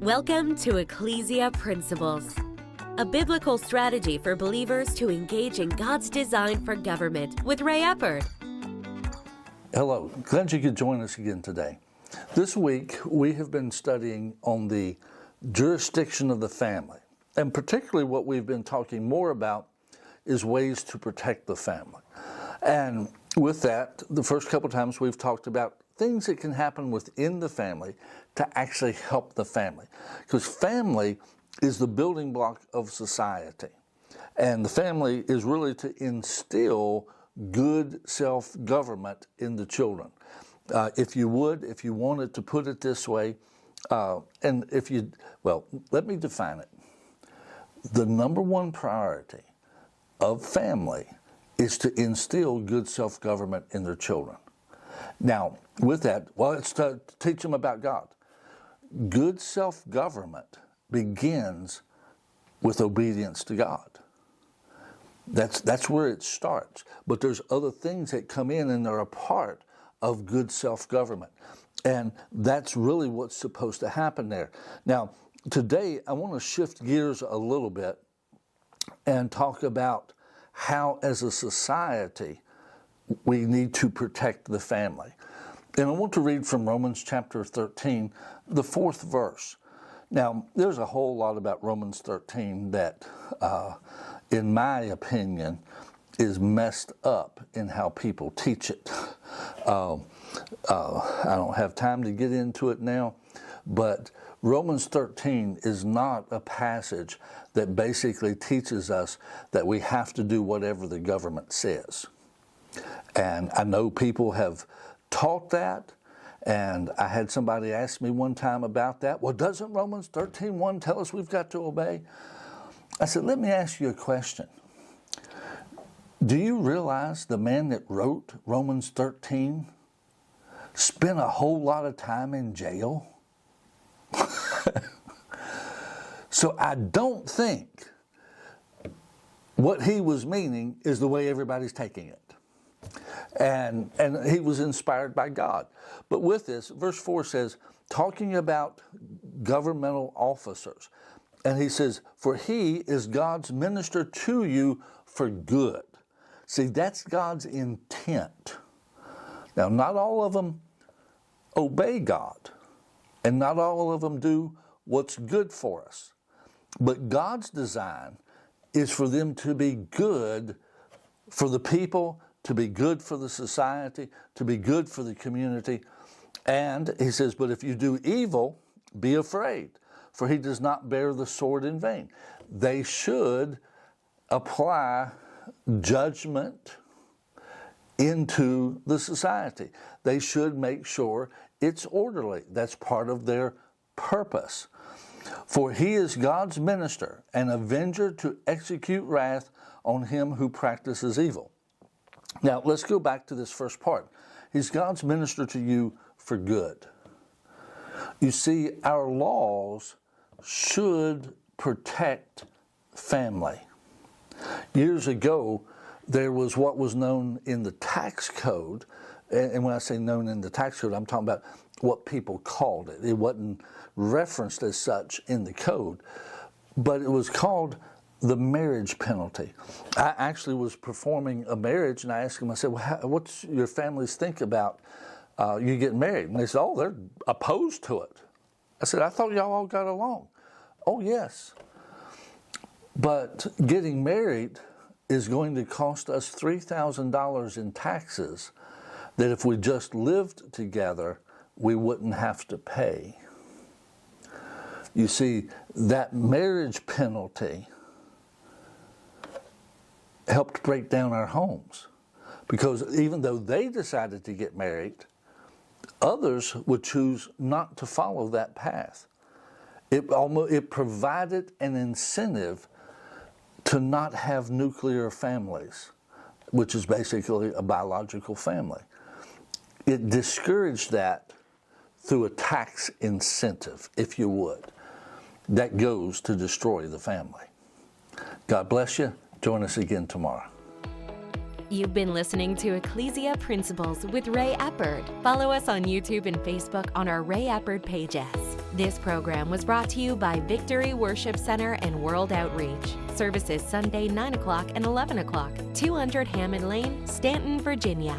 Welcome to Ecclesia Principles, a biblical strategy for believers to engage in God's design for government with Ray Eppard. Hello, glad you could join us again today. This week we have been studying on the jurisdiction of the family, and particularly what we've been talking more about is ways to protect the family. And with that, the first couple times we've talked about things that can happen within the family to actually help the family. Because family is the building block of society. And the family is really to instill good self-government in the children. If you wanted to put it this way, let me define it. The number one priority of family is to instill good self-government in their children. Now, with that, it's to teach them about God. Good self-government begins with obedience to God. That's where it starts. But there's other things that come in and they're a part of good self-government. And that's really what's supposed to happen there. Now, today I want to shift gears a little bit and talk about how, as a society, we need to protect the family. And I want to read from Romans chapter 13, the 4th verse. Now, there's a whole lot about Romans 13 that, in my opinion, is messed up in how people teach it. I don't have time to get into it now, but Romans 13 is not a passage that basically teaches us that we have to do whatever the government says. And I know people have taught that, and I had somebody ask me one time about that. Well, doesn't Romans 13:1 tell us we've got to obey? I said, let me ask you a question. Do you realize the man that wrote Romans 13 spent a whole lot of time in jail? So I don't think what he was meaning is the way everybody's taking it. And he was inspired by God. But with this, verse 4 says, talking about governmental officers, and he says, for he is God's minister to you for good. See, that's God's intent. Now, not all of them obey God, and not all of them do what's good for us. But God's design is for them to be good for the people, to be good for the society, to be good for the community. And he says, but if you do evil, be afraid, for he does not bear the sword in vain. They should apply judgment into the society. They should make sure it's orderly. That's part of their purpose. For he is God's minister, an avenger to execute wrath on him who practices evil. Now, let's go back to this first part. He's God's minister to you for good. You see, our laws should protect family. Years ago, there was what was known in the tax code, and when I say known in the tax code, I'm talking about what people called it. It wasn't referenced as such in the code, but it was called the marriage penalty. I actually was performing a marriage, and I asked them, I said, well, what's your families think about you getting married? And they said, oh, they're opposed to it. I said, I thought y'all all got along. Oh, yes. But getting married is going to cost us $3,000 in taxes that if we just lived together, we wouldn't have to pay. You see, that marriage penalty helped break down our homes, because even though they decided to get married, others would choose not to follow that path. It provided an incentive to not have nuclear families, which is basically a biological family. It discouraged that through a tax incentive, if you would, that goes to destroy the family. God bless you. Join us again tomorrow. You've been listening to Ecclesia Principles with Ray Eppard. Follow us on YouTube and Facebook on our Ray Eppard pages. This program was brought to you by Victory Worship Center and World Outreach. Services Sunday 9 o'clock and 11 o'clock, 200 Hammond Lane, Stanton, Virginia.